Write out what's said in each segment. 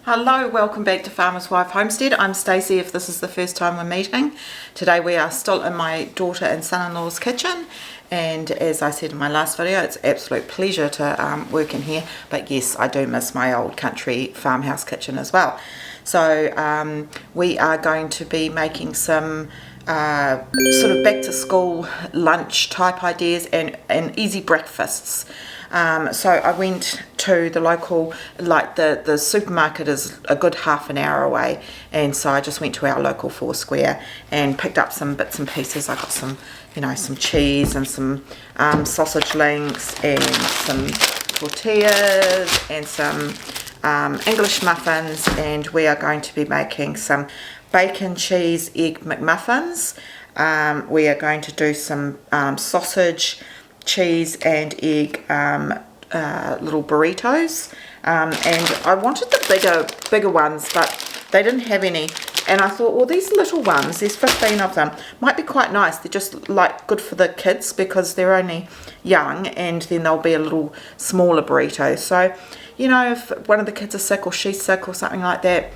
Hello, welcome back to Farmer's Wife Homestead. I'm Stacey if this is the first time we're meeting. Today we are still in my daughter and son-in-law's kitchen, and as I said in my last video, it's an absolute pleasure to work in here, but yes, I do miss my old country farmhouse kitchen as well. So we are going to be making some sort of back to school lunch type ideas and easy breakfasts. So I went to the local, like the supermarket is a good half an hour away, and so I just went to our local Foursquare and picked up some bits and pieces. I got some, some cheese and some sausage links and some tortillas and some English muffins, and we are going to be making some bacon cheese egg McMuffins. We are going to do some sausage, cheese and egg little burritos, and I wanted the bigger ones, but they didn't have any, and I thought, well, these little ones, there's 15 of them, might be quite nice. They're just like good for the kids because they're only young, and then they'll be a little smaller burrito. So if one of the kids is sick or she's sick or something like that,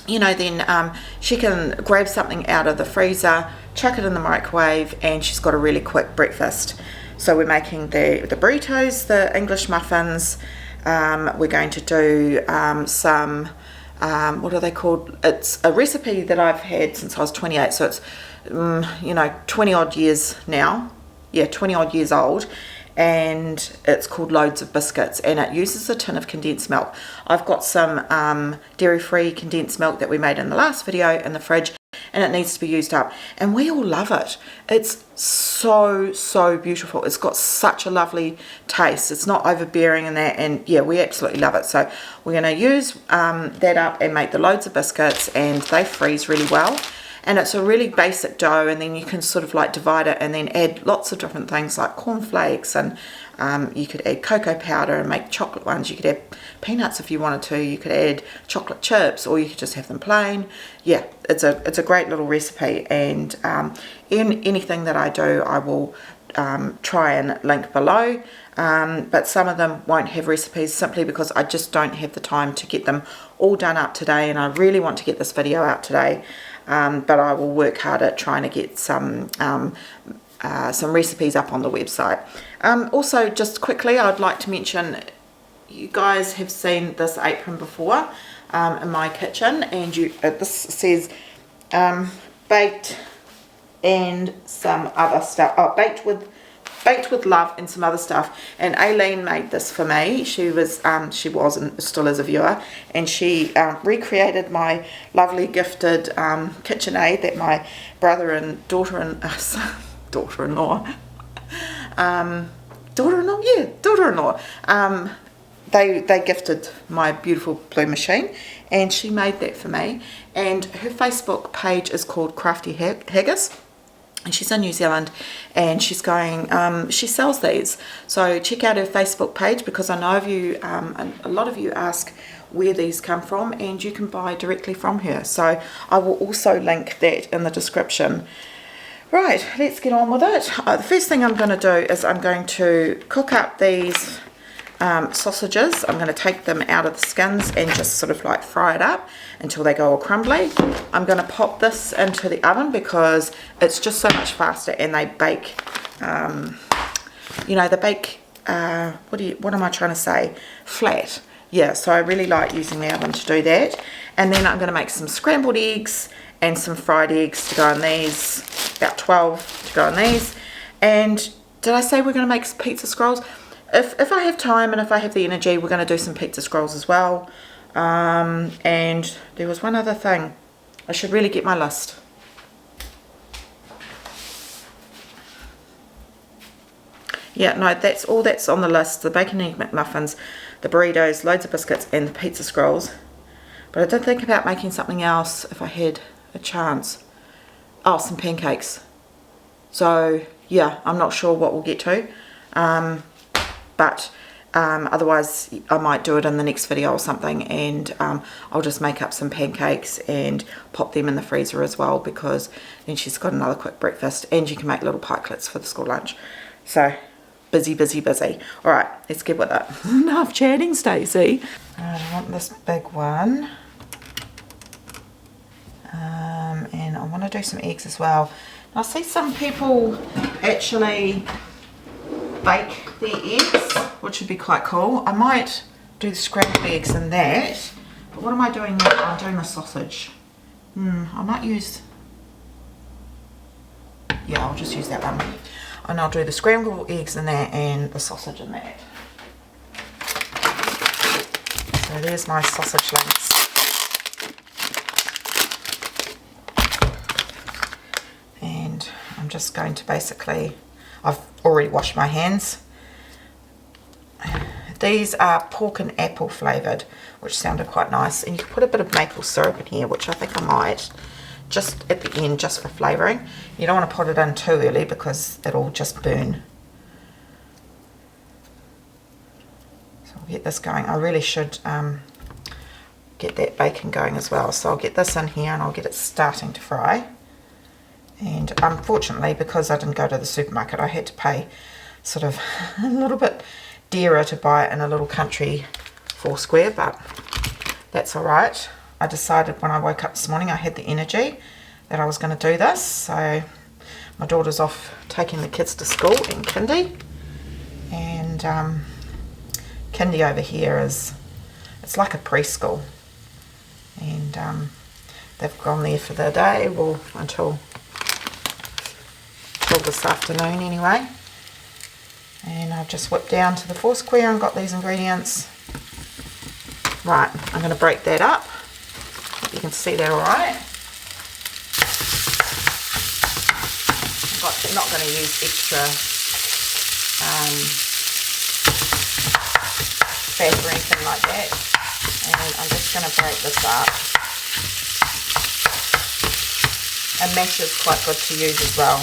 then she can grab something out of the freezer, chuck it in the microwave, and she's got a really quick breakfast. So we're making the burritos, the English muffins. We're going to do some, what are they called? It's a recipe that I've had since I was 28. So it's, 20 odd years now. Yeah, 20 odd years old. And it's called Loads of Biscuits, and it uses a tin of condensed milk. I've got some dairy-free condensed milk that we made in the last video in the fridge, and it needs to be used up, and we all love it. It's so beautiful. It's got such a lovely taste. It's not overbearing in that, and yeah, we absolutely love it. So we're going to use that up and make the Loads of Biscuits, and they freeze really well. And it's a really basic dough, and then you can sort of like divide it and then add lots of different things like cornflakes, and you could add cocoa powder and make chocolate ones. You could add peanuts if you wanted to. You could add chocolate chips, or you could just have them plain. Yeah, it's a great little recipe, and in anything that I do, I will try and link below. But some of them won't have recipes simply because I just don't have the time to get them all done up today, and I really want to get this video out today. But I will work hard at trying to get some recipes up on the website. Also, just quickly, I'd like to mention, you guys have seen this apron before in my kitchen, and this says baked and some other stuff. Oh, baked with love and some other stuff. And Aileen made this for me. She was and still is a viewer, and she recreated my lovely gifted KitchenAid that my brother and daughter-in-law they gifted my beautiful blue machine, and she made that for me. And her Facebook page is called Crafty Haggis, and she's in New Zealand, and she's going, she sells these. So check out her Facebook page, because I know a lot of you ask where these come from, and you can buy directly from her. So I will also link that in the description. Right, let's get on with it. The first thing I'm going to do is I'm going to cook up these sausages. I'm going to take them out of the skins and just sort of like fry it up until they go all crumbly. I'm going to pop this into the oven because it's just so much faster, and they bake, they bake, what am I trying to say? Flat. Yeah, so I really like using the oven to do that. And then I'm going to make some scrambled eggs and some fried eggs to go in these, about 12 to go in these. And did I say we're going to make pizza scrolls? If I have time and if I have the energy, we're going to do some pizza scrolls as well. And there was one other thing. I should really get my list. Yeah, no, that's all that's on the list. The bacon and egg McMuffins, the burritos, Loads of Biscuits, and the pizza scrolls. But I did think about making something else if I had a chance. Oh, some pancakes. So, yeah, I'm not sure what we'll get to. But otherwise I might do it in the next video or something, and I'll just make up some pancakes and pop them in the freezer as well, because then she's got another quick breakfast, and you can make little pikelets for the school lunch. So busy. All right, let's get with it. Enough chatting, Stacey. I want this big one. And I want to do some eggs as well. I see some people actually bake their eggs, which would be quite cool. I might do the scrambled eggs in that. But what am I doing now? I'm doing the sausage. I might use... Yeah, I'll just use that one. And I'll do the scrambled eggs in that and the sausage in that. So there's my sausage links. And I'm just going to basically... I've already washed my hands. These are pork and apple flavoured, which sounded quite nice. And you can put a bit of maple syrup in here, which I think I might, just at the end, just for flavouring. You don't want to put it in too early because it'll just burn. So I'll get this going. I really should get that bacon going as well. So I'll get this in here and I'll get it starting to fry. And unfortunately, because I didn't go to the supermarket, I had to pay sort of a little bit dearer to buy it in a little country Foursquare, but that's all right. I decided when I woke up this morning I had the energy that I was going to do this. So my daughter's off taking the kids to school in kindy, and kindy over here is, it's like a preschool, and they've gone there for the day, well, until this afternoon anyway. And I've just whipped down to the Foursquare and got these ingredients. Right, I'm going to break that up. You can see that all right. I'm not going to use extra fat or anything like that. And I'm just going to break this up. A mash is quite good to use as well.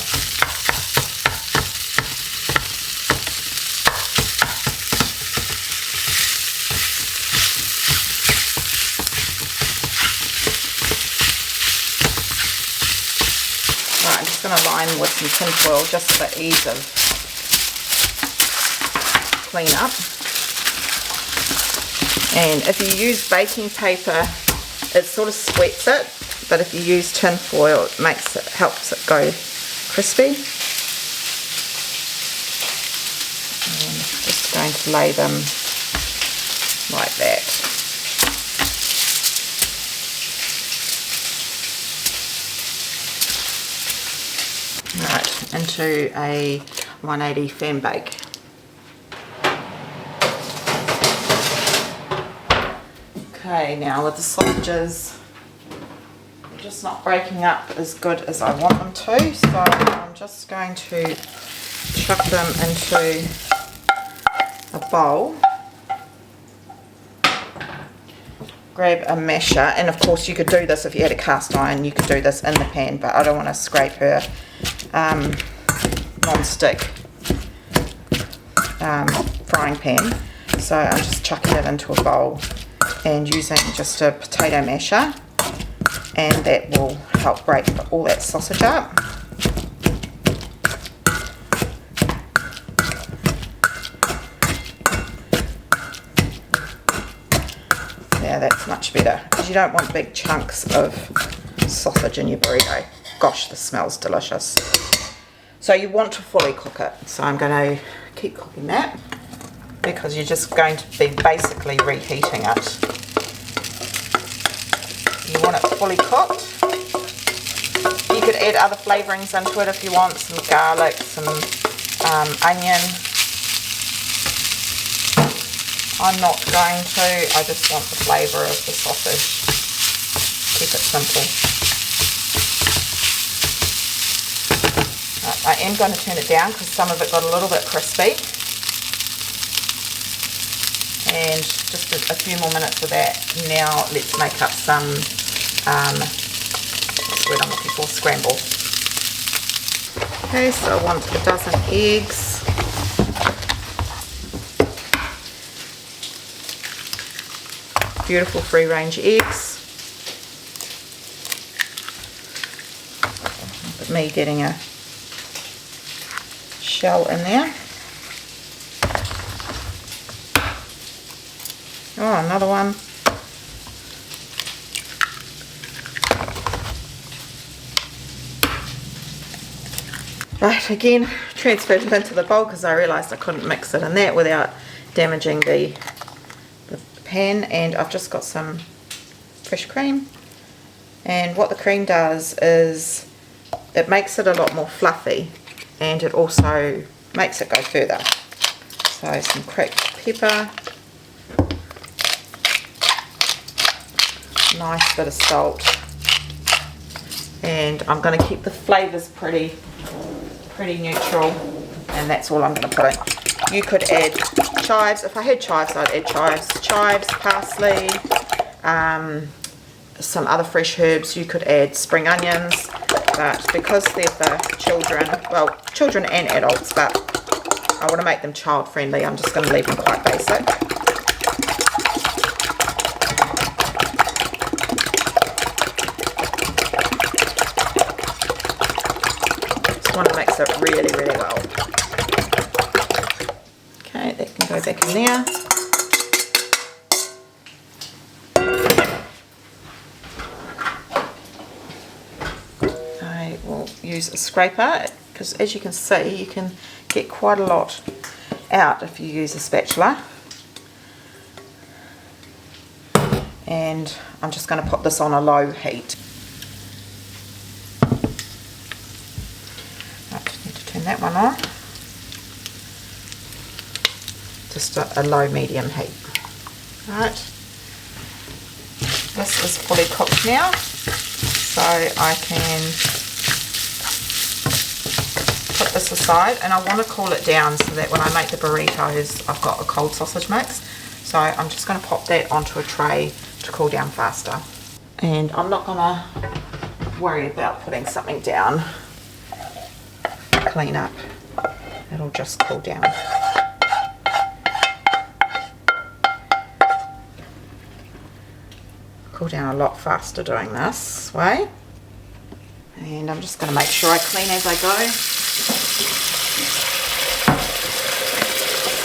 I'm just going to line with some tin foil just for ease of clean up. And if you use baking paper, it sort of sweats it, but if you use tin foil, it helps it go crispy. And I'm just going to lay them like that. Right, into a 180 fan bake. Okay, now with the sausages, they're just not breaking up as good as I want them to, so I'm just going to chuck them into a bowl. Grab a masher, and of course you could do this if you had a cast iron, you could do this in the pan, but I don't want to scrape her non-stick frying pan, so I'm just chucking it into a bowl and using just a potato masher, and that will help break all that sausage up. Yeah, that's much better, because you don't want big chunks of sausage in your burrito. Gosh, this smells delicious. So you want to fully cook it. So I'm going to keep cooking that, because you're just going to be basically reheating it. You want it fully cooked. You could add other flavourings into it if you want, some garlic, some onion. I'm not going to, I just want the flavour of the sausage. Keep it simple. I am going to turn it down because some of it got a little bit crispy. And just a few more minutes of that. Now let's make up some, what's the word I'm looking for, scramble. Okay, so I want a dozen eggs. Beautiful free range eggs. But me getting a shell in there. Oh, another one. Right, again, transferred it into the bowl because I realised I couldn't mix it in that without damaging the pan. And I've just got some fresh cream. And what the cream does is it makes it a lot more fluffy, and it also makes it go further. So some cracked pepper, nice bit of salt, and I'm going to keep the flavours pretty neutral, and that's all I'm going to put in. You could add chives. If I had chives, I'd add chives, parsley, some other fresh herbs. You could add spring onions, but because they're for children, well, children and adults, but I want to make them child friendly, I'm just going to leave them quite basic. Just want to mix it really, really well. Okay, that can go back in there. I will use a scraper because, as you can see, you can get quite a lot out if you use a spatula. And I'm just going to put this on a low heat. Right, need to turn that one on. Just a low medium heat. Right, this is fully cooked now, so I can put this aside, and I want to cool it down so that when I make the burritos I've got a cold sausage mix. So I'm just going to pop that onto a tray to cool down faster. And I'm not going to worry about putting something down, clean up, it'll just cool down. Cool down a lot faster doing this way. And I'm just going to make sure I clean as I go.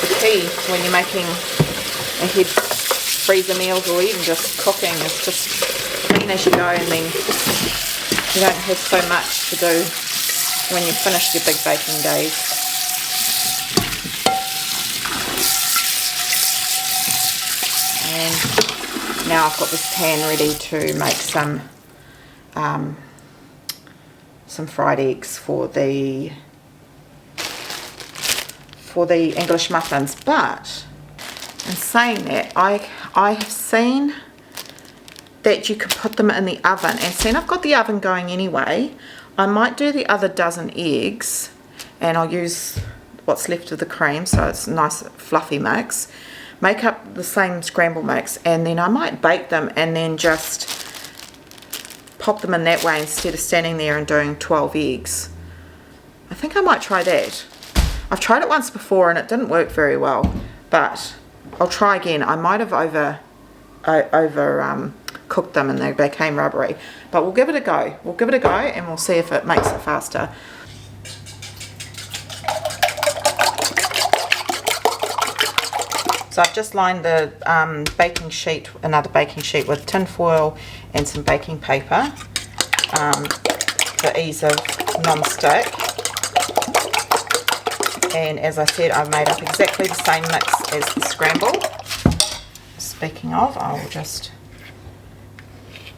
The key when you're making ahead freezer meals or even just cooking is just clean as you go, and then you don't have so much to do when you've finished your big baking days. And now I've got this pan ready to make some fried eggs for the English muffins. But in saying that, I have seen that you can put them in the oven, and seeing I've got the oven going anyway, I might do the other dozen eggs and I'll use what's left of the cream, so it's a nice fluffy mix, make up the same scramble mix, and then I might bake them and then just pop them in that way instead of standing there and doing 12 eggs. I think I might try that. I've tried it once before and it didn't work very well, but I'll try again. I might have over cooked them and they became rubbery, but we'll give it a go. We'll give it a go and we'll see if it makes it faster. So I've just lined the baking sheet, another baking sheet, with tin foil and some baking paper for ease of non-stick. And as I said, I've made up exactly the same mix as the scramble. Speaking of, I'll just give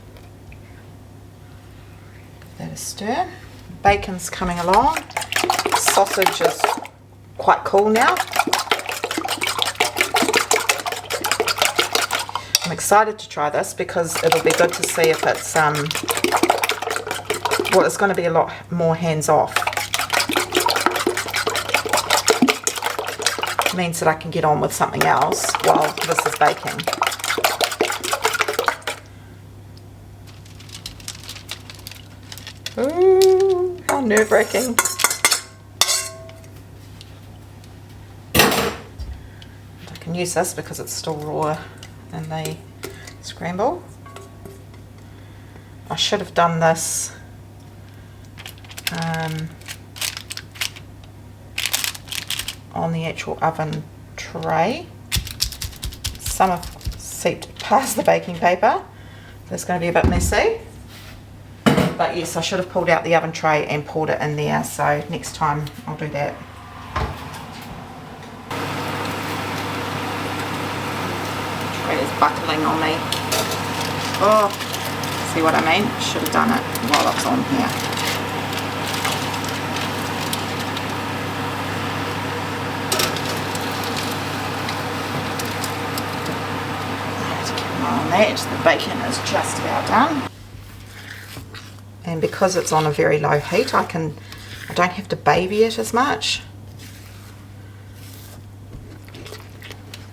that a stir. Bacon's coming along. Sausage is quite cool now. I'm excited to try this because it'll be good to see if it's well, it's going to be a lot more hands-off. It means that I can get on with something else while this is baking. Ooh, how nerve-wracking. I can use this because it's still raw in the scramble. I should have done this on the actual oven tray. Some seeped past the baking paper. It's going to be a bit messy. But yes, I should have pulled out the oven tray and poured it in there, so next time I'll do that. The tray is buckling on me. Oh, see what I mean? Should have done it while it's on here. On that, the bacon is just about done. And because it's on a very low heat, I don't have to baby it as much. I'm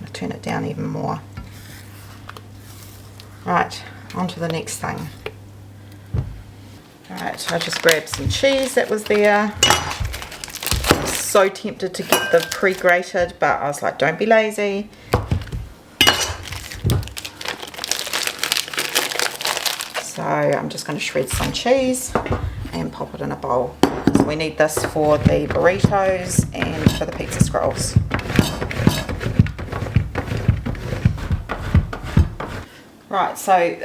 going to turn it down even more. Right, on to the next thing. Alright, I just grabbed some cheese that was there. I was so tempted to get the pre-grated, but I was like, don't be lazy. So I'm just going to shred some cheese and pop it in a bowl. So we need this for the burritos and for the pizza scrolls. Right, so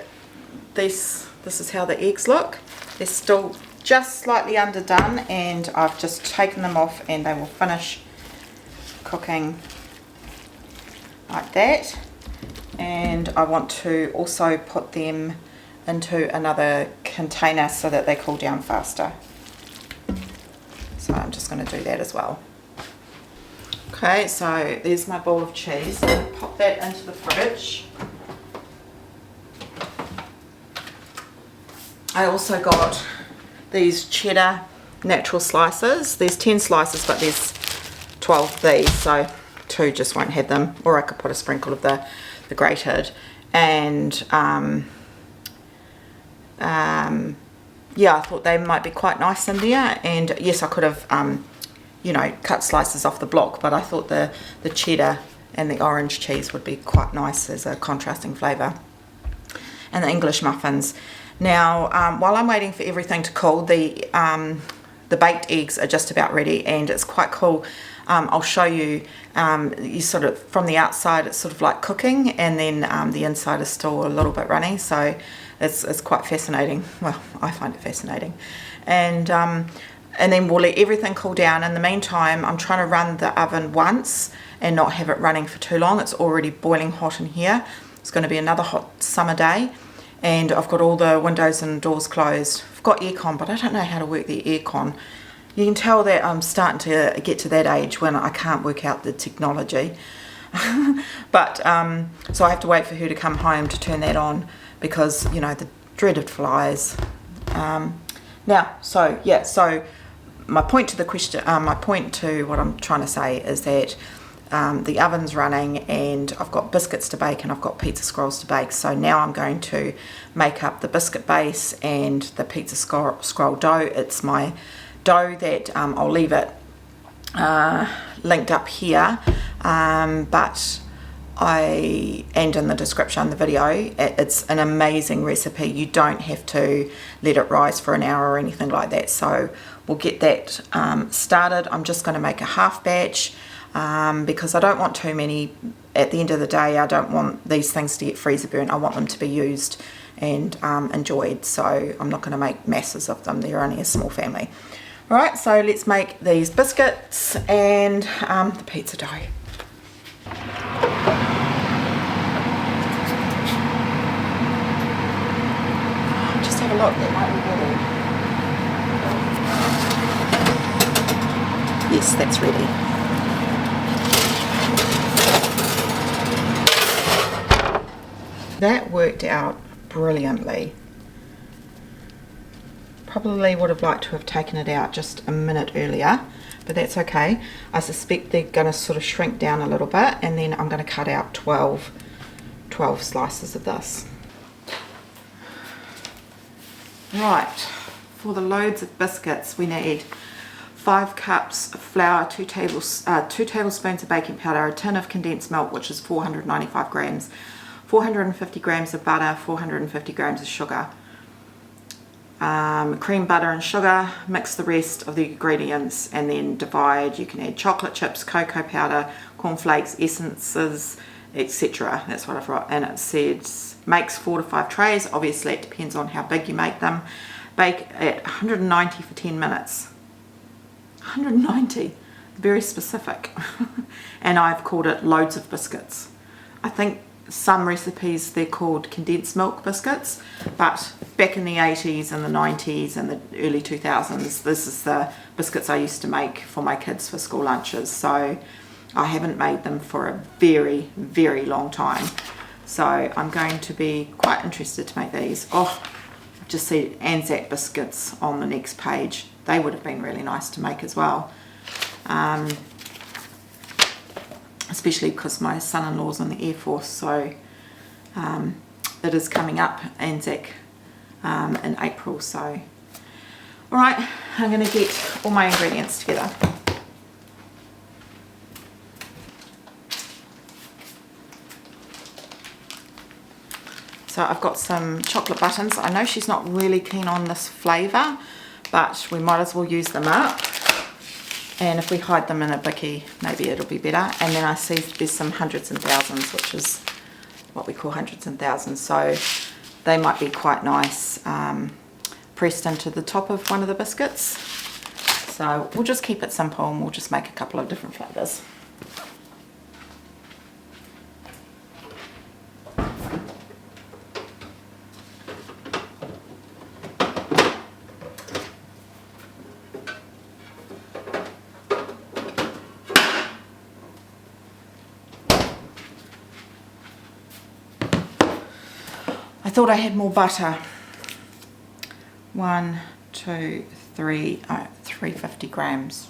this is how the eggs look. They're still just slightly underdone, and I've just taken them off and they will finish cooking like that. And I want to also put them into another container so that they cool down faster. So I'm just going to do that as well. Okay, so there's my ball of cheese. I'm going to pop that into the fridge. I also got these cheddar natural slices. There's 10 slices, but there's 12 of these, so 2 just won't have them, or I could put a sprinkle of the grated. And yeah, I thought they might be quite nice in there, and yes, I could have you know, cut slices off the block, but I thought the cheddar and the orange cheese would be quite nice as a contrasting flavour. And the English muffins. Now while I'm waiting for everything to cool, the baked eggs are just about ready, and it's quite cool. I'll show you, you sort of, from the outside it's sort of like cooking, and then the inside is still a little bit runny, so it's quite fascinating. Well, I find it fascinating. And then we'll let everything cool down. In the meantime, I'm trying to run the oven once and not have it running for too long. It's already boiling hot in here. It's going to be another hot summer day, and I've got all the windows and doors closed. I've got aircon, but I don't know how to work the aircon. You can tell that I'm starting to get to that age when I can't work out the technology. But so I have to wait for her to come home to turn that on, because you know, the dreaded flies. Now, so yeah, so my point to the question, my point to what I'm trying to say is that the oven's running, and I've got biscuits to bake and I've got pizza scrolls to bake. So now I'm going to make up the biscuit base and the pizza scroll dough. It's my dough that I'll leave it linked up here, but and in the description of the video, it's an amazing recipe. You don't have to let it rise for an hour or anything like that. So we'll get that started. I'm just going to make a half batch because I don't want too many. At the end of the day, I don't want these things to get freezer burnt. I want them to be used and enjoyed. So I'm not going to make masses of them. They're only a small family. All right, so let's make these biscuits and the pizza dough. Just have a look, that might be ready. Yes, that's ready. That worked out brilliantly. Probably would have liked to have taken it out just a minute earlier, but that's okay. I suspect they're going to sort of shrink down a little bit, and then I'm going to cut out 12 slices of this. Right, for the loads of biscuits we need 5 cups of flour, 2 tablespoons of baking powder, a tin of condensed milk, which is 495 grams, 450 grams of butter, 450 grams of sugar. Cream, butter and sugar. Mix the rest of the ingredients and then divide. You can add chocolate chips, cocoa powder, cornflakes, essences, etc. That's what I've wrote. And it says makes 4 to 5 trays. Obviously it depends on how big you make them. Bake at 190 for 10 minutes. 190, very specific. And I've called it Loads of Biscuits. I think some recipes they're called condensed milk biscuits, but back in the 80s and the 90s and the early 2000s, this is the biscuits I used to make for my kids for school lunches. So I haven't made them for a very, very long time. So I'm going to be quite interested to make these. Oh, just see Anzac biscuits on the next page. They would have been really nice to make as well. Especially because my son-in-law's in the Air Force, so it is coming up, Anzac, in April. So, alright, I'm going to get all my ingredients together. So I've got some chocolate buttons. I know she's not really keen on this flavour, but we might as well use them up. And if we hide them in a bicky, maybe it'll be better. And then I see there's some hundreds and thousands, which is what we call hundreds and thousands. So they might be quite nice pressed into the top of one of the biscuits. So we'll just keep it simple and we'll just make a couple of different flavours. I thought I had more butter. 1, 2, 3, 350 grams.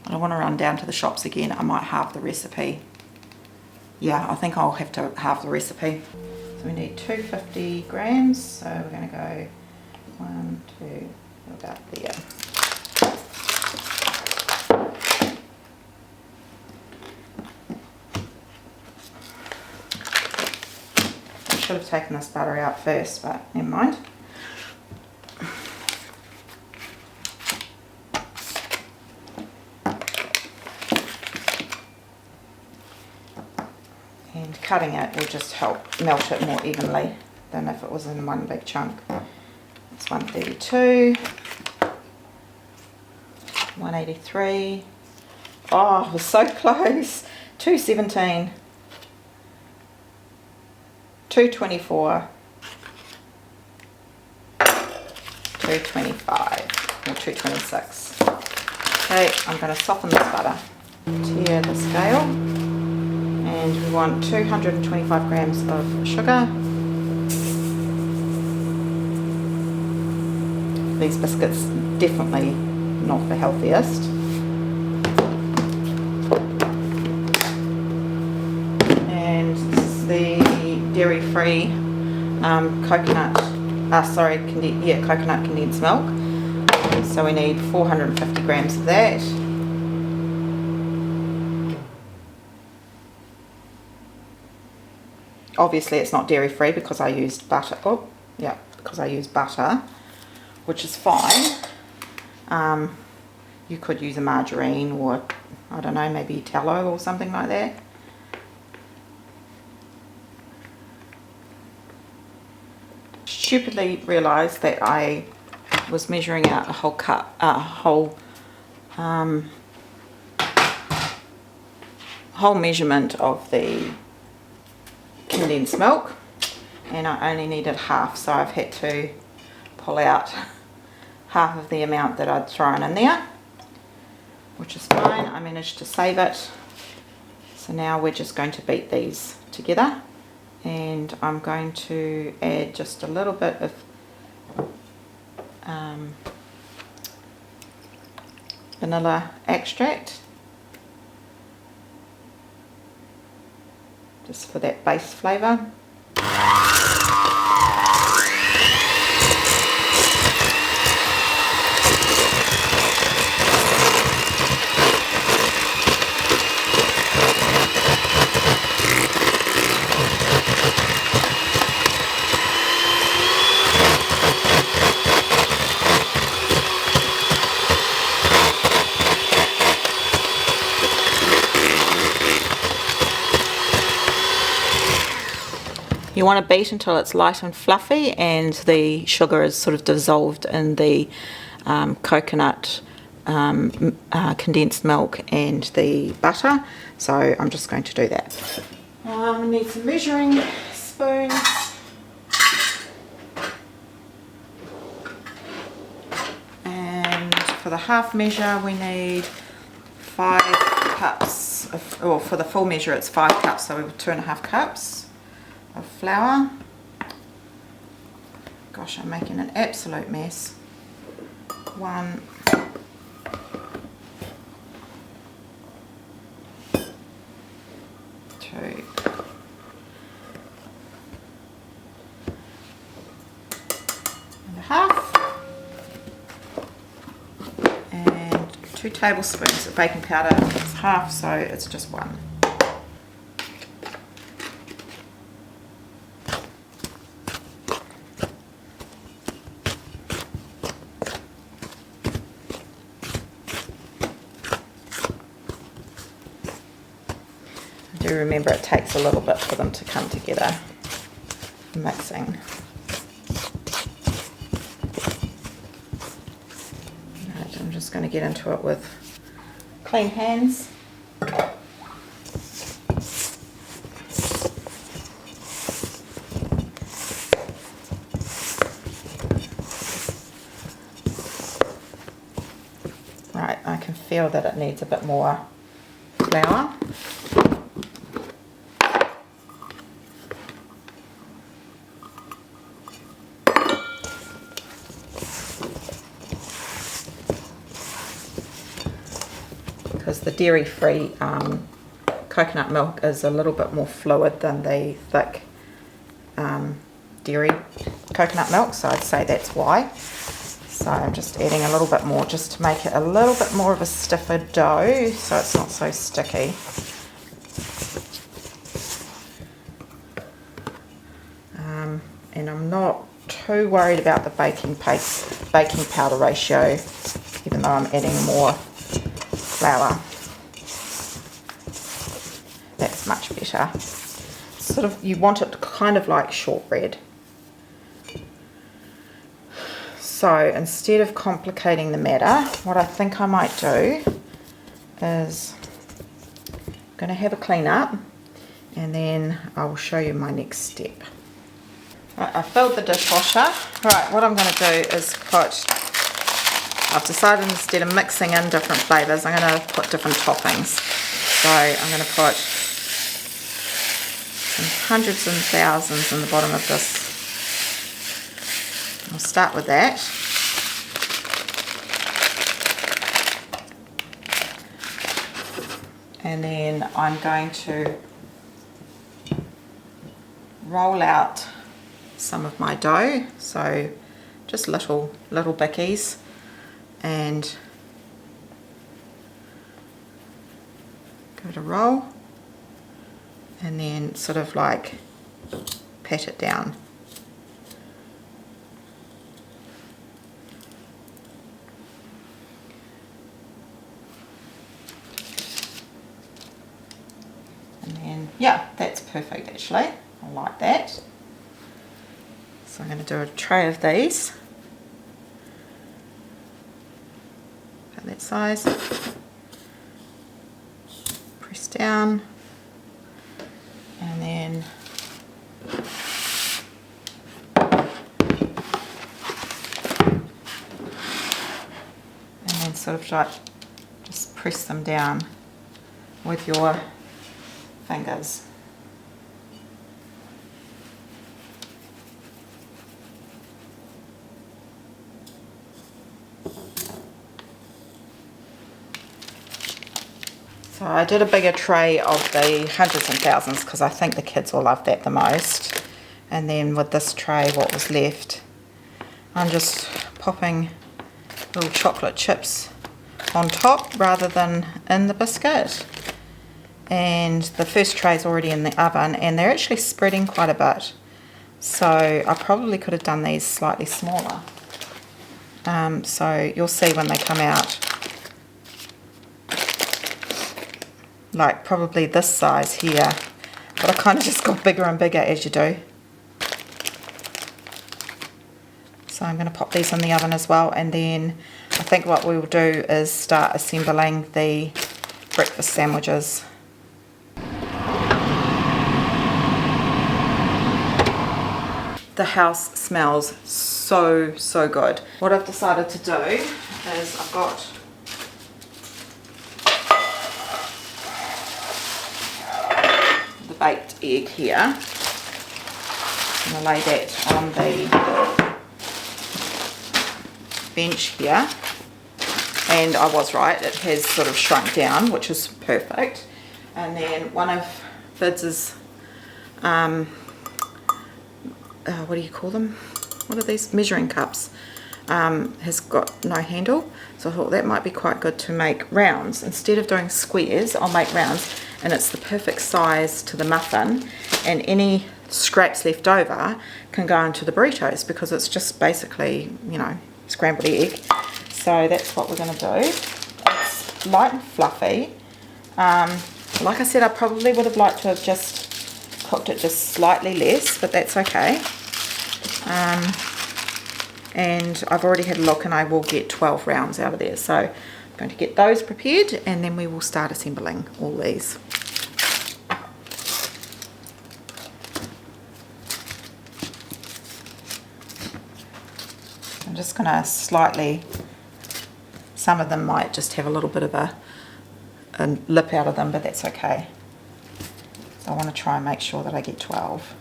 I don't want to run down to the shops again. I might halve the recipe. Yeah, I think I'll have to halve the recipe. So we need 250 grams. So we're going to go 1, 2, about there. Should have taken this butter out first, but never mind. And cutting it will just help melt it more evenly than if it was in one big chunk. It's 132, 183. Oh, it was so close. 217. 224, 225, or 226. Okay, I'm going to soften this butter. Tear the scale, and we want 225 grams of sugar. These biscuits definitely not the healthiest. And this is the dairy-free coconut condensed milk. So we need 450 grams of that. Obviously it's not dairy-free because I used butter. Oh, yeah, because I used butter, which is fine. You could use a margarine or, I don't know, maybe tallow or something like that. Stupidly realised that I was measuring out a whole cup, whole measurement of the condensed milk, and I only needed half, so I've had to pull out half of the amount that I'd thrown in there, which is fine. I managed to save it. So now we're just going to beat these together. And I'm going to add just a little bit of vanilla extract, just for that base flavour. You want to beat until it's light and fluffy and the sugar is sort of dissolved in the coconut condensed milk and the butter. So I'm just going to do that. We need some measuring spoons. And for the half measure we need 5 cups of, or for the full measure it's 5 cups, so we have 2.5 cups of flour. Gosh, I'm making an absolute mess. 1, 2, and a half, and 2 tablespoons of baking powder. It's half, so it's just 1. Do remember it takes a little bit for them to come together, mixing. Right, I'm just going to get into it with clean hands. Right, I can feel that it needs a bit more flour. Because the dairy-free coconut milk is a little bit more fluid than the thick dairy coconut milk, so I'd say that's why. So I'm just adding a little bit more just to make it a little bit more of a stiffer dough so it's not so sticky. And I'm not too worried about the baking powder ratio, even though I'm adding more flour. That's much better. Sort of, you want it kind of like shortbread. So instead of complicating the matter, what I think I might do is I'm going to have a clean up and then I will show you my next step. Right, I filled the dishwasher. Right, what I'm going to do is I've decided instead of mixing in different flavours, I'm going to put different toppings. So I'm going to put some hundreds and thousands in the bottom of this. I'll start with that. And then I'm going to roll out some of my dough, so just little bickies, and give it a roll and then sort of like pat it down. And then, yeah, that's perfect actually. I like that. So I'm going to do a tray of these. About that size. Press down. And then sort of like just press them down with your fingers. So I did a bigger tray of the hundreds and thousands because I think the kids will love that the most. And then with this tray, what was left, I'm just popping little chocolate chips on top rather than in the biscuit. And the first tray is already in the oven and they're actually spreading quite a bit. So I probably could have done these slightly smaller. So you'll see when they come out. Like probably this size here, but I kind of just got bigger and bigger as you do. So I'm going to pop these in the oven as well, and then I think what we will do is start assembling the breakfast sandwiches. The house smells so good. What I've decided to do is I've got the baked egg here. I'm going to lay that on the bench here, and I was right, it has sort of shrunk down, which is perfect. And then one of Vids's what do you call them? What are these? Measuring cups. Has got no handle, so I thought that might be quite good to make rounds. Instead of doing squares, I'll make rounds, and it's the perfect size to the muffin, and any scraps left over can go into the burritos because it's just basically, you know, scrambled egg. So that's what we're going to do. It's light and fluffy. Like I said, I probably would have liked to have just cooked it just slightly less, but that's okay. And I've already had a look, and I will get 12 rounds out of there. So I'm going to get those prepared, and then we will start assembling all these. I'm just going to slightly, some of them might just have a little bit of a lip out of them, but that's okay. So I want to try and make sure that I get 12.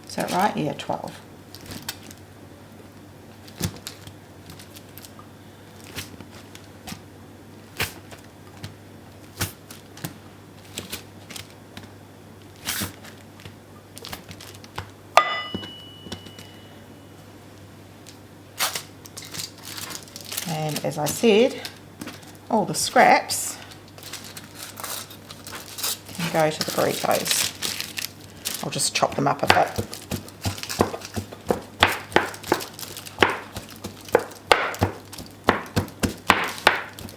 Is that right? Yeah, 12. And as I said, all the scraps can go to the burritos. I'll just chop them up a bit.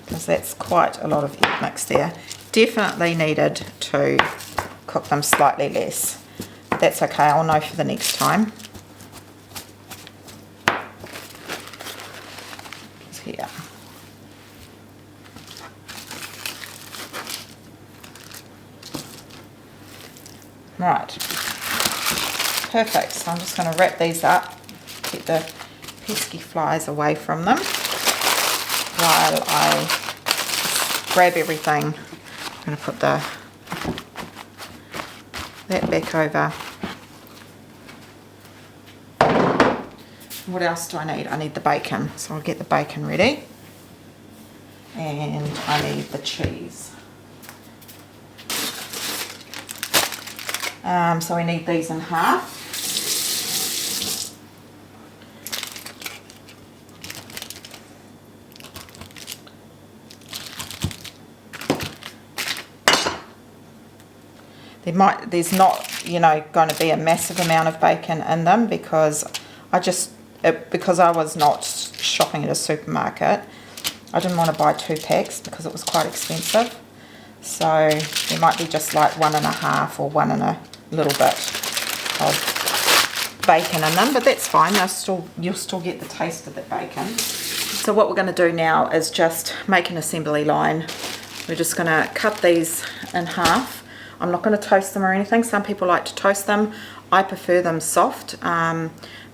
Because that's quite a lot of egg mix there. Definitely needed to cook them slightly less. That's okay, I'll know for the next time. Here. Right, perfect. So I'm just going to wrap these up, get the pesky flies away from them while I grab everything. I'm going to put that back over. What else do I need? I need the bacon, so I'll get the bacon ready, and I need the cheese. So we need these in half. There's not, you know, going to be a massive amount of bacon in them because because I was not shopping at a supermarket, I didn't want to buy 2 packs because it was quite expensive. So there might be just like 1.5 or 1 and a little bit of bacon in them, but that's fine. You'll still get the taste of the bacon. So what we're going to do now is just make an assembly line. We're just going to cut these in half. I'm not going to toast them or anything. Some people like to toast them. I prefer them soft,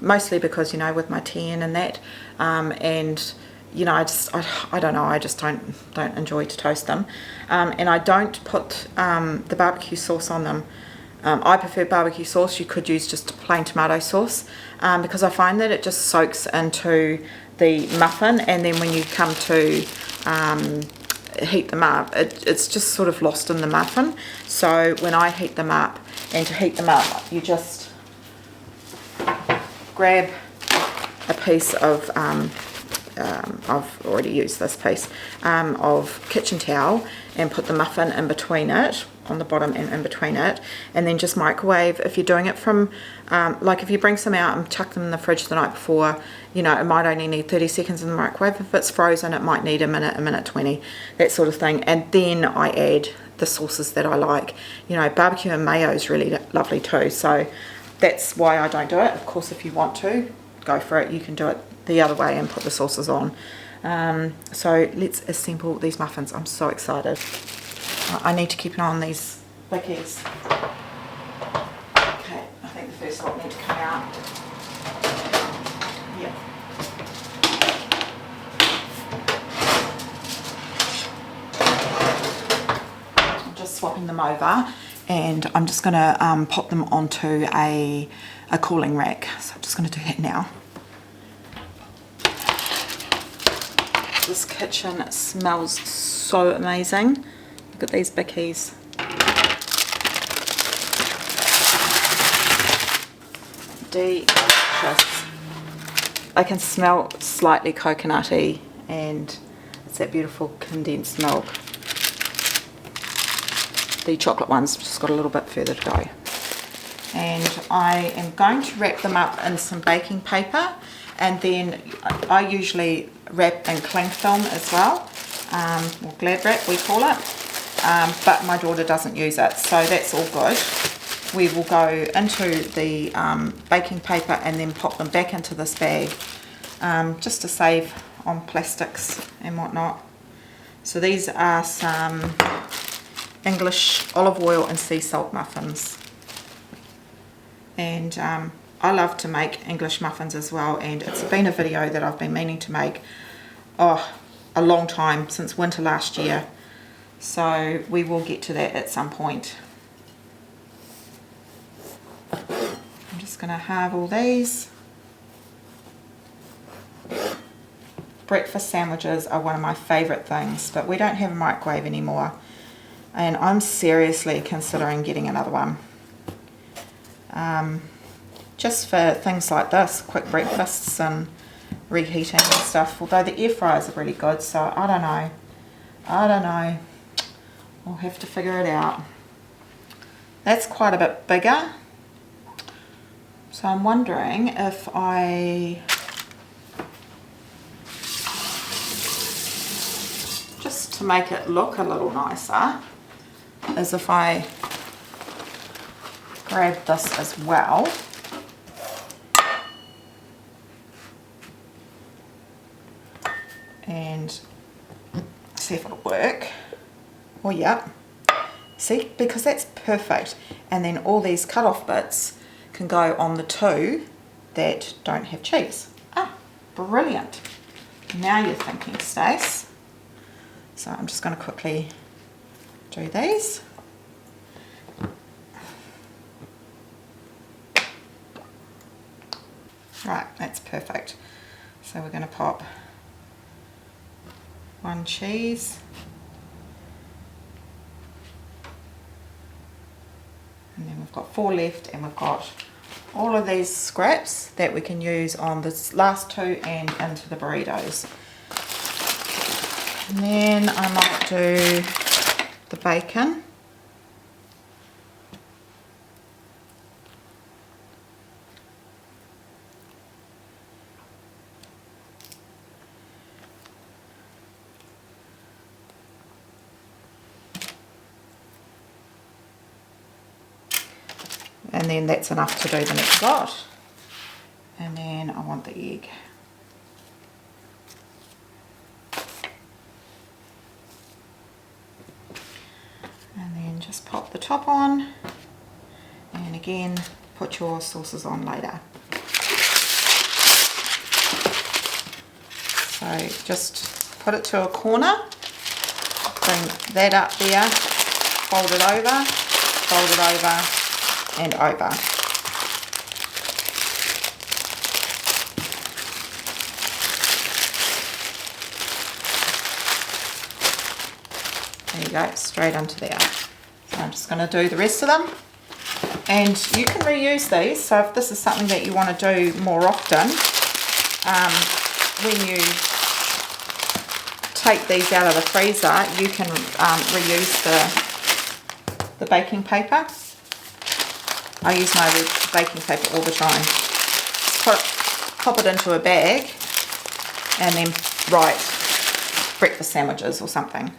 mostly because, you know, with my tan and that, and you know, I don't know, I just don't enjoy to toast them, and I don't put the barbecue sauce on them. I prefer barbecue sauce. You could use just plain tomato sauce, because I find that it just soaks into the muffin, and then when you come to heat them up, it's just sort of lost in the muffin. So when I heat them up, and to heat them up, you just grab a piece of I've already used this piece of kitchen towel, and put the muffin in between it, on the bottom and in between it, and then just microwave. If you're doing it from like if you bring some out and chuck them in the fridge the night before, you know, it might only need 30 seconds in the microwave. If it's frozen, it might need a minute 20, that sort of thing. And then I add the sauces that I like. You know, barbecue and mayo is really lovely too, so that's why I don't do it. Of course, if you want to, go for it. You can do it the other way and put the sauces on. So let's assemble these muffins. I'm so excited. I need to keep an eye on these bickies. Okay, I think the first lot need to come out. Yep. I'm just swapping them over, and I'm just going to pop them onto a cooling rack. So I'm just going to do that now. This kitchen smells so amazing. Look at these bickies. Delicious. I can smell slightly coconutty, and it's that beautiful condensed milk. The chocolate one's just got a little bit further to go. And I am going to wrap them up in some baking paper, and then I usually wrap in cling film as well, or glad wrap we call it, but my daughter doesn't use it, so that's all good. We will go into the baking paper and then pop them back into this bag, just to save on plastics and whatnot. So these are some English olive oil and sea salt muffins, and I love to make English muffins as well, and it's been a video that I've been meaning to make a long time, since winter last year, so we will get to that at some point. I'm just going to halve all these. Breakfast sandwiches are one of my favourite things, but we don't have a microwave anymore, and I'm seriously considering getting another one. Just for things like this, quick breakfasts and reheating and stuff, although the air fryers are really good, so I don't know, I'll have to figure it out. That's quite a bit bigger, so I'm wondering if I just to make it look a little nicer, as if I grab this as well. And see if it'll work. Oh yeah, see, because that's perfect, and then all these cut off bits can go on the two that don't have cheese. Ah, brilliant. Now you're thinking, Stace. So I'm just going to quickly do these. Right, that's perfect. So we're going to pop one cheese, and then we've got 4 left, and we've got all of these scraps that we can use on this last 2 and into the burritos. And then I might do the bacon. And then that's enough to do the next lot. And then I want the egg. And then just pop the top on. And again, put your sauces on later. So just put it to a corner. Bring that up there. Fold it over, and over. There you go, straight onto there. So I'm just going to do the rest of them, and you can reuse these. So if this is something that you want to do more often, when you take these out of the freezer, you can reuse the baking paper. I use my baking paper all the time. Pop it into a bag and then write breakfast sandwiches or something.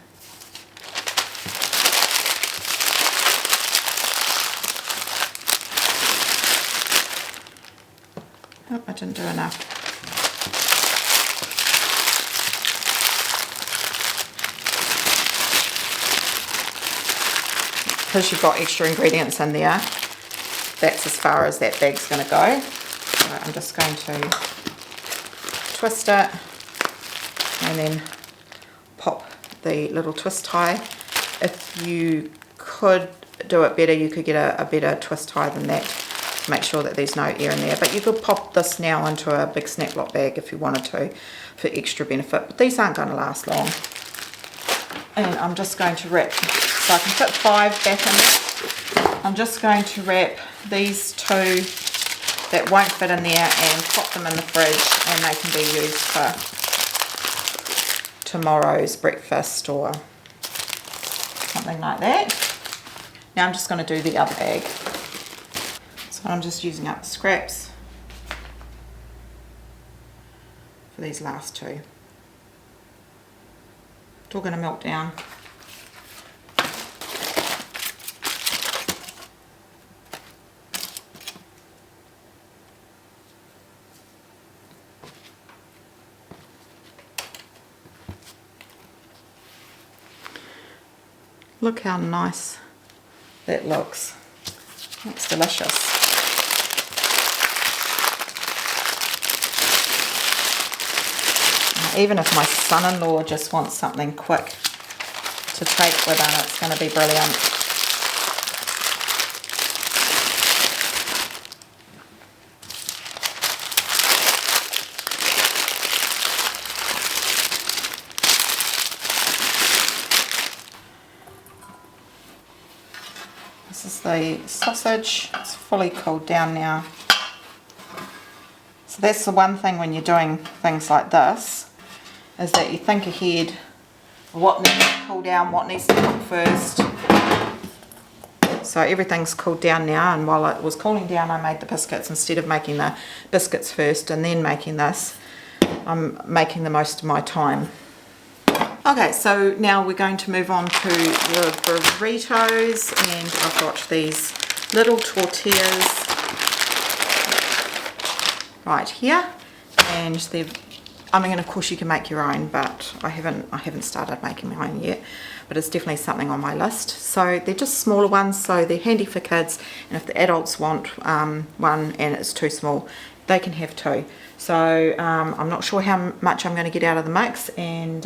Oh, I didn't do enough. Because you've got extra ingredients in there, that's as far as that bag's going to go. So I'm just going to twist it and then pop the little twist tie. If you could do it better, you could get a better twist tie than that to make sure that there's no air in there. But you could pop this now into a big snap lock bag if you wanted to for extra benefit. But these aren't going to last long. And I'm just going to wrap, so I can fit 5 back in there. I'm just going to wrap these 2 that won't fit in there and pop them in the fridge, and they can be used for tomorrow's breakfast or something like that. Now I'm just going to do the other bag. So I'm just using up the scraps for these last 2. It's all going to melt down. Look how nice that looks. Looks delicious. Now, even if my son-in-law just wants something quick to take with him, it's going to be brilliant. This is the sausage. It's fully cooled down now. So that's the one thing when you're doing things like this, is that you think ahead of what needs to cool down, what needs to cook first. So everything's cooled down now, and while it was cooling down I made the biscuits. Instead of making the biscuits first and then making this, I'm making the most of my time. Okay, so now we're going to move on to the burritos, and I've got these little tortillas right here, and they're, I mean, of course you can make your own, but I haven't started making my own yet, but it's definitely something on my list. So they're just smaller ones, so they're handy for kids, and if the adults want one and it's too small, they can have 2. So I'm not sure how much I'm going to get out of the mix, and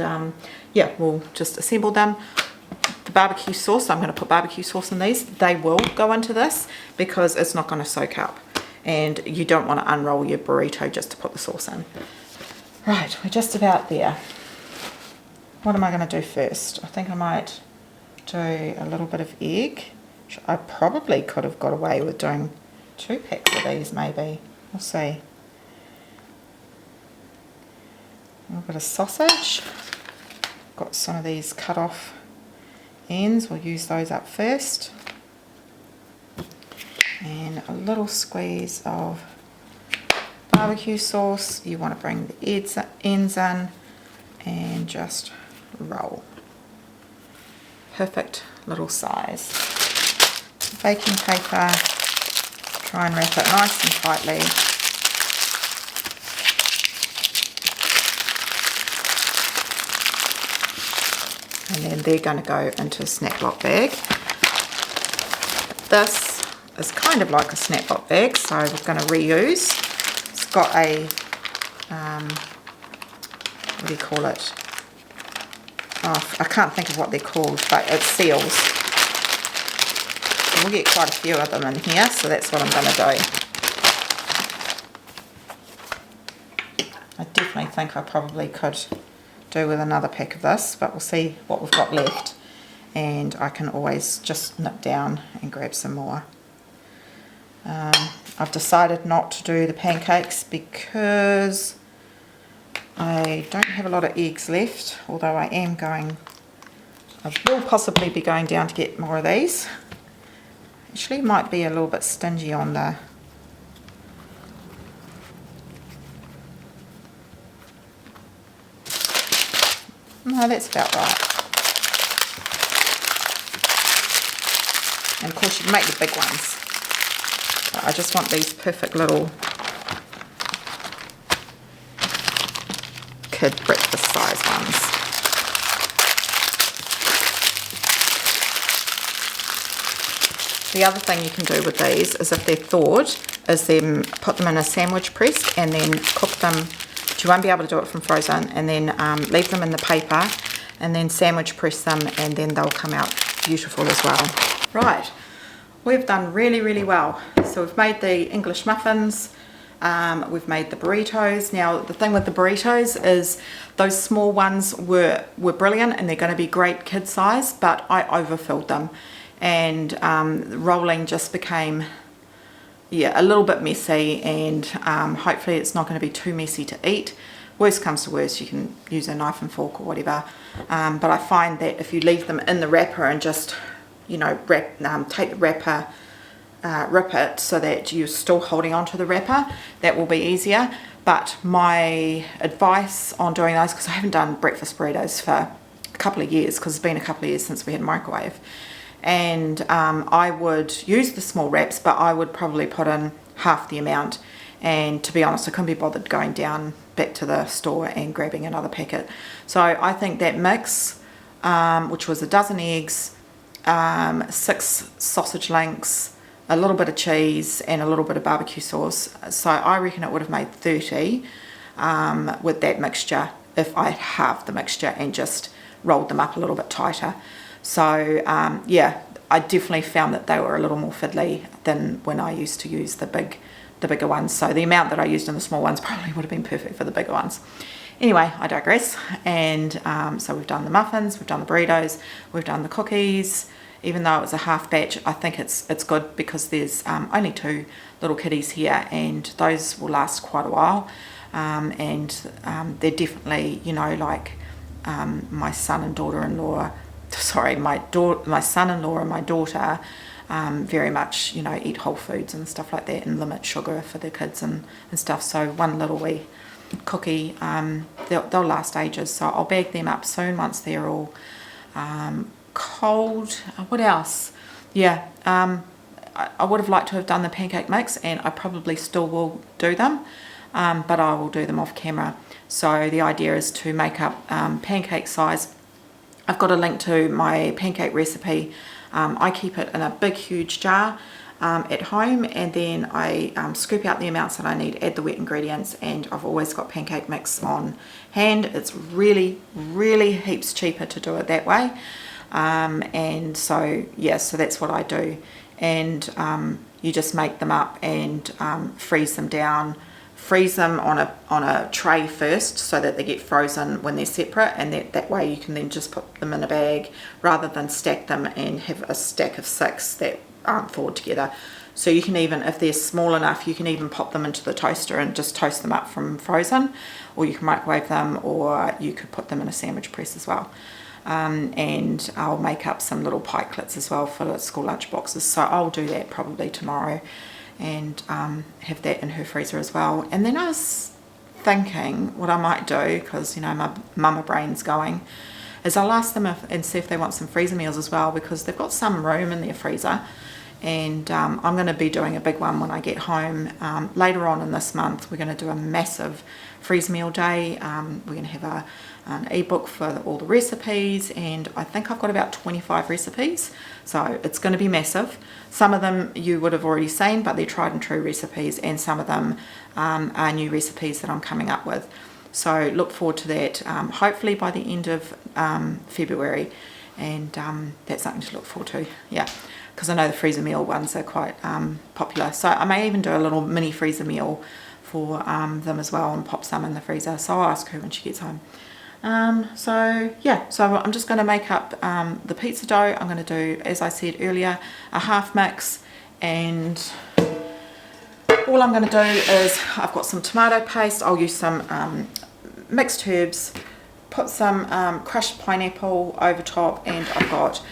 yeah, we'll just assemble them. The barbecue sauce, I'm going to put barbecue sauce in these. They will go into this because it's not going to soak up, and you don't want to unroll your burrito just to put the sauce in. Right, we're just about there. What am I going to do first? I think I might do a little bit of egg. I probably could have got away with doing 2 packs of these maybe. We'll see. A little bit of sausage. Got some of these cut off ends. We'll use those up first. And a little squeeze of barbecue sauce. You want to bring the ends in and just roll. Perfect little size. Baking paper. Try and wrap it nice and tightly. And then they're going to go into a snap lock bag. This is kind of like a snap lock bag, so we're going to reuse. It's got a, what do you call it? Oh, I can't think of what they're called, but it seals. So we'll get quite a few of them in here, so that's what I'm going to do. I definitely think I probably could do with another pack of this, but we'll see what we've got left, and I can always just nip down and grab some more. I've decided not to do the pancakes because I don't have a lot of eggs left, although I will possibly be going down to get more of these. Actually might be a little bit stingy on the no, that's about right. And of course you can make the big ones. But I just want these perfect little kid breakfast size ones. The other thing you can do with these is, if they're thawed, is then put them in a sandwich press and then cook them. But you won't be able to do it from frozen, and then leave them in the paper and then sandwich press them, and then they'll come out beautiful as well. Right, we've done really, really well. So we've made the English muffins, we've made the burritos. Now the thing with the burritos is those small ones were brilliant, and they're going to be great kid size, but I overfilled them, and rolling just became a little bit messy, and hopefully it's not going to be too messy to eat. Worst comes to worst, you can use a knife and fork or whatever, but I find that if you leave them in the wrapper and just, you know, take the wrapper, rip it so that you're still holding on to the wrapper, that will be easier. But my advice on doing those, because I haven't done breakfast burritos for a couple of years, because it's been a couple of years since we had a microwave, and I would use the small wraps, but I would probably put in half the amount. And to be honest, I couldn't be bothered going down back to the store and grabbing another packet. So I think that mix, which was a dozen eggs, 6 sausage links, a little bit of cheese, and a little bit of barbecue sauce. So I reckon it would have made 30 with that mixture, if I halved the mixture and just rolled them up a little bit tighter. So yeah, I definitely found that they were a little more fiddly than when I used to use the bigger ones. So the amount that I used in the small ones probably would have been perfect for the bigger ones. Anyway, I digress. And so we've done the muffins, we've done the burritos, we've done the cookies. Even though it was a half batch, I think it's good, because there's only 2 little kiddies here, and those will last quite a while. And they're definitely, you know, like my son and daughter-in-law, sorry, my son-in-law and my daughter very much, you know, eat whole foods and stuff like that, and limit sugar for their kids and stuff. So one little wee cookie, they'll last ages. So I'll bag them up soon once they're all cold. What else? Yeah, I would have liked to have done the pancake mix, and I probably still will do them, but I will do them off camera. So the idea is to make up pancake size. I've got a link to my pancake recipe. I keep it in a big huge jar at home, and then I scoop out the amounts that I need, add the wet ingredients, and I've always got pancake mix on hand. It's really, really heaps cheaper to do it that way. And so yeah, so that's what I do. And you just make them up and freeze them down. Freeze them on a tray first, so that they get frozen when they're separate, and that way you can then just put them in a bag, rather than stack them and have a stack of 6 that aren't thawed together. So you can even, if they're small enough, you can even pop them into the toaster and just toast them up from frozen, or you can microwave them, or you could put them in a sandwich press as well. And I'll make up some little pie clips as well for school lunch boxes, so I'll do that probably tomorrow, and have that in her freezer as well. And then I was thinking what I might do, because you know my mama brain's going, is I'll ask them and see if they want some freezer meals as well, because they've got some room in their freezer. And I'm going to be doing a big one when I get home. Later on in this month, we're going to do a massive freeze meal day. We're going to have an ebook for all the recipes, and I think I've got about 25 recipes, so it's going to be massive. Some of them you would have already seen, but they're tried and true recipes, and some of them are new recipes that I'm coming up with. So look forward to that, hopefully by the end of February, and that's something to look forward to, yeah, because I know the freezer meal ones are quite popular. So I may even do a little mini freezer meal for them as well, and pop some in the freezer. So I'll ask her when she gets home. So yeah, so I'm just going to make up the pizza dough. I'm going to do, as I said earlier, a half mix, and all I'm going to do is, I've got some tomato paste. I'll use some mixed herbs, put some crushed pineapple over top, and I've got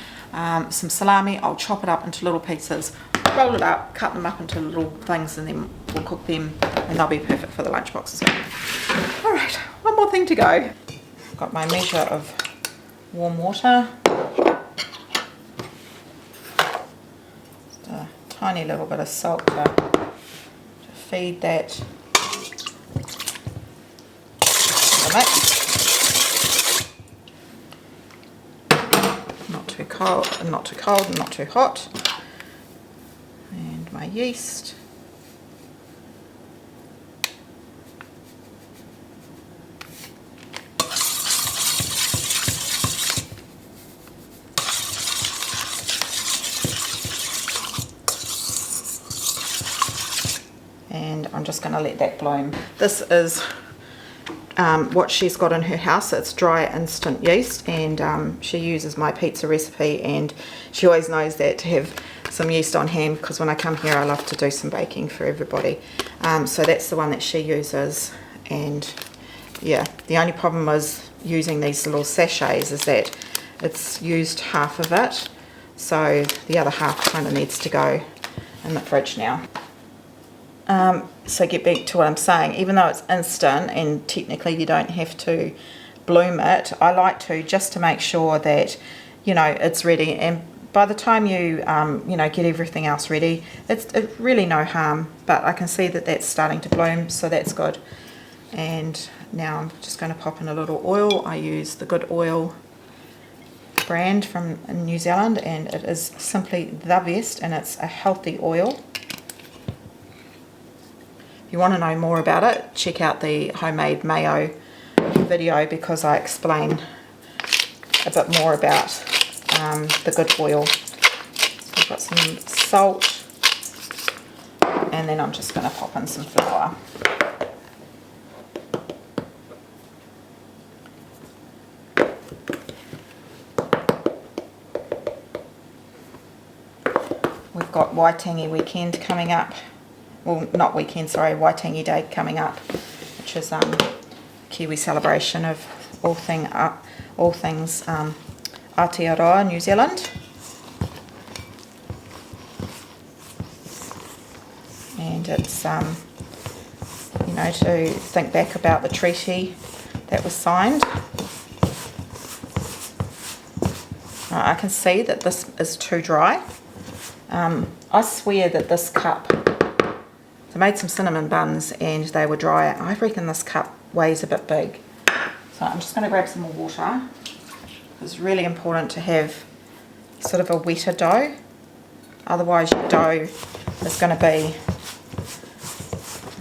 some salami. I'll chop it up into little pieces, roll it up, cut them up into little things, and then we'll cook them, and they'll be perfect for the lunchbox as well. Alright, one more thing to go. Got my measure of warm water, just a tiny little bit of salt to feed that mix. Not too cold, and not too hot. And my yeast. And I'm just going to let that bloom. This is what she's got in her house. It's dry instant yeast, and she uses my pizza recipe, and she always knows that to have some yeast on hand, because when I come here I love to do some baking for everybody. So that's the one that she uses, and yeah, the only problem with using these little sachets is that it's used half of it, so the other half kind of needs to go in the fridge now. So get back to what I'm saying, even though it's instant and technically you don't have to bloom it, I like to, just to make sure that, you know, it's ready, and by the time you, you know, get everything else ready, it's really no harm, but I can see that that's starting to bloom, so that's good. And now I'm just going to pop in a little oil. I use the Good Oil brand from New Zealand, and it is simply the best, and it's a healthy oil. If you want to know more about it, check out the homemade mayo video, because I explain a bit more about the good oil. So I've got some salt, and then I'm just going to pop in some flour. We've got Waitangi weekend coming up. Well, not weekend, sorry, Waitangi Day coming up, which is Kiwi celebration of all things Aotearoa, New Zealand. And it's, you know, to think back about the treaty that was signed. I can see that this is too dry. I swear that this cup, I made some cinnamon buns and they were dry. I reckon this cup weighs a bit big. So I'm just going to grab some more water. It's really important to have sort of a wetter dough. Otherwise your dough is going to be,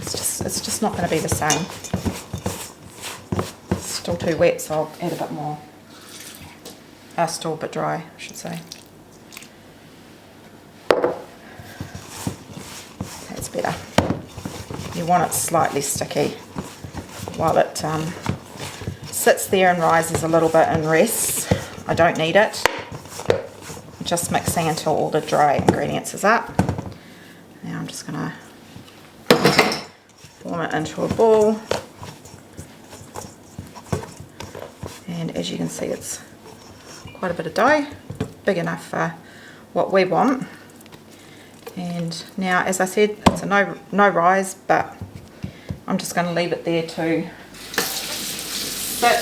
it's just not going to be the same. It's still too wet, so I'll add a bit more. Still a bit dry, I should say. That's better. You want it slightly sticky while it sits there and rises a little bit and rests. I don't need it. I'm just mixing until all the dry ingredients is up. Now I'm just going to form it into a ball. And as you can see, it's quite a bit of dough, big enough for what we want. And now, as I said, it's a no rise, but I'm just going to leave it there to sit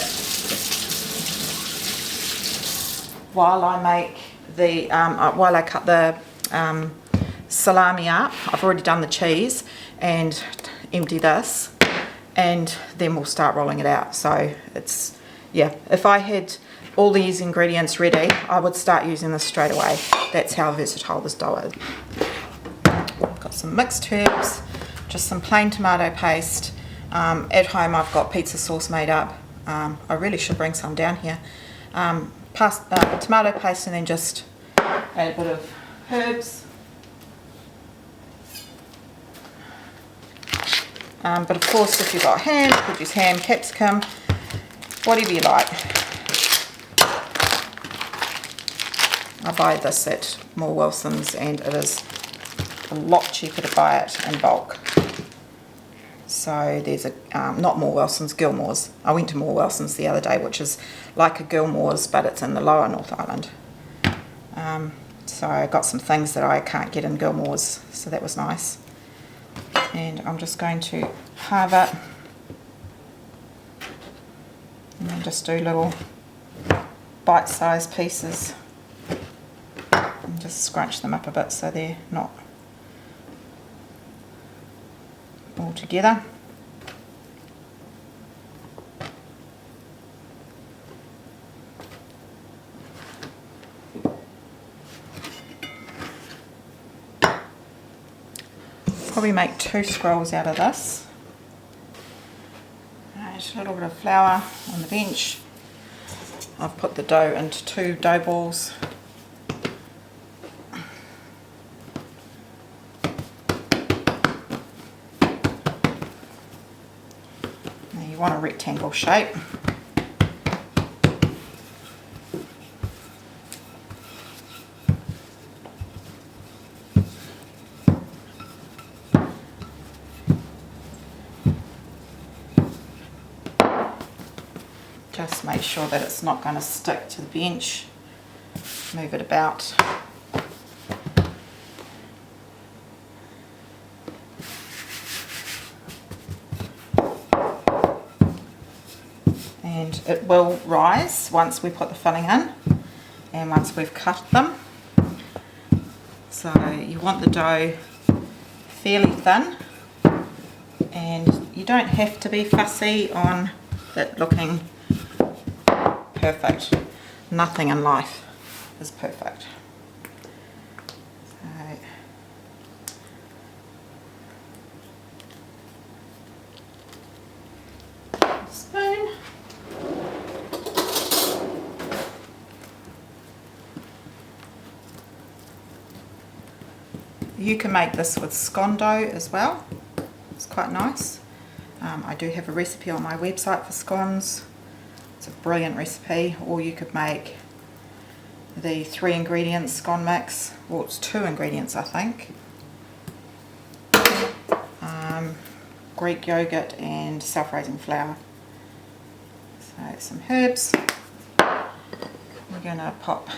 while I make the while I cut the salami up. I've already done the cheese and empty this, and then we'll start rolling it out. So it's, yeah, if I had all these ingredients ready, I would start using this straight away. That's how versatile this dough is. Got some mixed herbs, just some plain tomato paste. At home I've got pizza sauce made up. I really should bring some down here. Tomato paste, and then just add a bit of herbs. But of course, if you've got ham, you could use ham, capsicum, whatever you like. I buy this at More Wilson's, and it is a lot cheaper to buy it in bulk. So there's a, not More Wilson's, Gilmore's. I went to More Wilson's the other day, which is like a Gilmore's, but it's in the lower North Island. So I got some things that I can't get in Gilmore's, so that was nice. And I'm just going to halve it, and then just do little bite-sized pieces, and just scrunch them up a bit so they're not all together. probably make 2 scrolls out of this. Right, a little bit of flour on the bench. I've put the dough into 2 dough balls. Now you want a rectangle shape. Just make sure that it's not going to stick to the bench. Move it about. And it will rise once we put the filling in and once we've cut them. So you want the dough fairly thin, and you don't have to be fussy on it looking perfect. Nothing in life is perfect. So, spoon. You can make this with scone dough as well. It's quite nice. I do have a recipe on my website for scones. It's a brilliant recipe. Or you could make the 3 ingredients scone mix. Well, it's 2 ingredients, I think. Greek yogurt and self-raising flour. So some herbs. We're going to pop.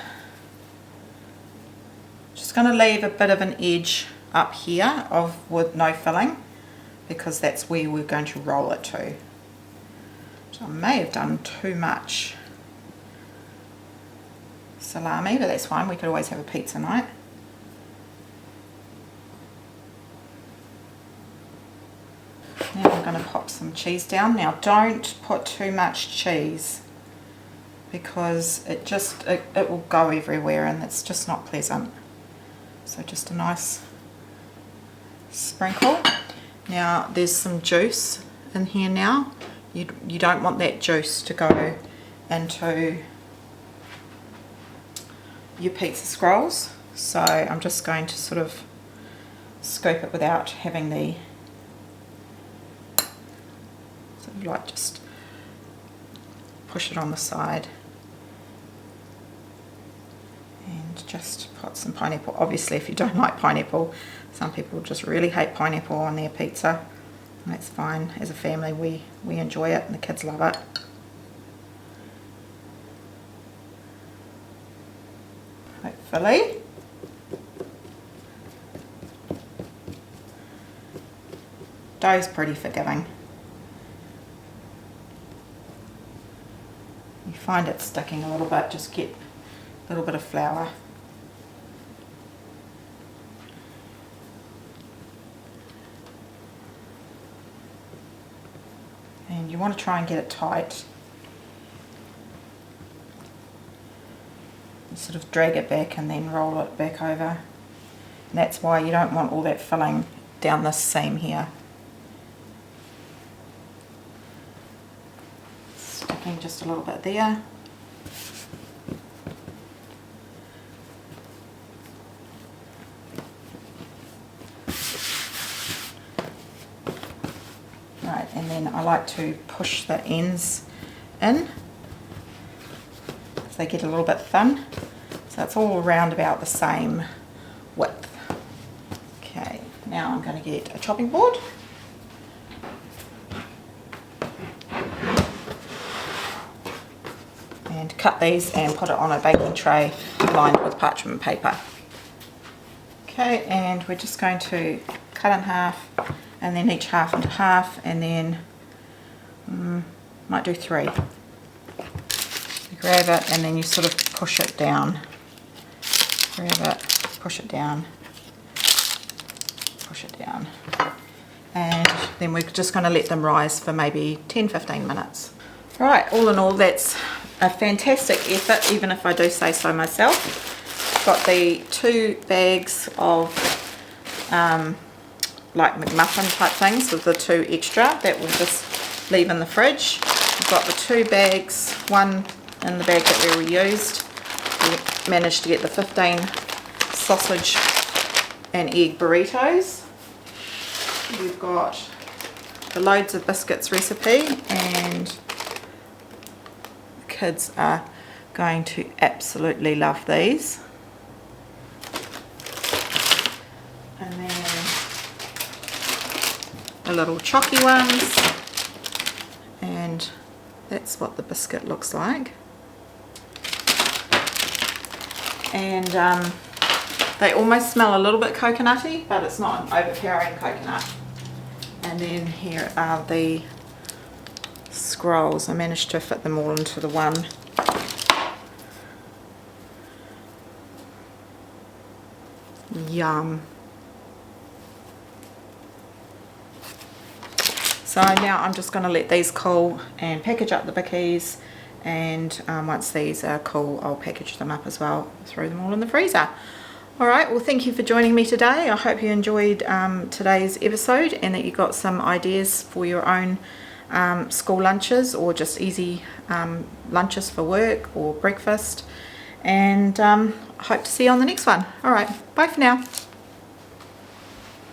Just going to leave a bit of an edge up here with no filling, because that's where we're going to roll it to. So I may have done too much salami, but that's fine. We could always have a pizza night. Now I'm going to pop some cheese down. Now don't put too much cheese, because it will go everywhere and it's just not pleasant. So just a nice sprinkle. Now there's some juice in here now. You don't want that juice to go into your pizza scrolls. So I'm just going to sort of scoop it without having the, sort of like just push it on the side. And just put some pineapple. Obviously if you don't like pineapple, some people just really hate pineapple on their pizza. That's fine. As a family we enjoy it and the kids love it. Hopefully. Dough's pretty forgiving. You find it sticking a little bit, just get a little bit of flour. And you want to try and get it tight. You sort of drag it back and then roll it back over. And that's why you don't want all that filling down this seam here. Sticking just a little bit there. Right, and then I like to push the ends in so they get a little bit thin. So it's all around about the same width. Okay, now I'm going to get a chopping board. And cut these and put it on a baking tray lined with parchment paper. Okay, and we're just going to cut in half, and then each half into half, and then might do 3. You grab it and then you sort of push it down. Grab it, push it down, push it down. And then we're just going to let them rise for maybe 10-15 minutes. Right, all in all, that's a fantastic effort, even if I do say so myself. Got the 2 bags of like McMuffin type things with the 2 extra that we'll just leave in the fridge. We've got the 2 bags, one in the bag that we reused. We managed to get the 15 sausage and egg burritos. We've got the Loads of Biscuits recipe, and the kids are going to absolutely love these. And then the little chalky ones, and that's what the biscuit looks like. And they almost smell a little bit coconutty, but it's not an overpowering coconut. And then here are the scrolls. I managed to fit them all into the one. Yum. So now I'm just going to let these cool and package up the bickies, and once these are cool I'll package them up as well, throw them all in the freezer. Alright, well thank you for joining me today. I hope you enjoyed today's episode and that you got some ideas for your own school lunches, or just easy lunches for work or breakfast. And I hope to see you on the next one. Alright, bye for now.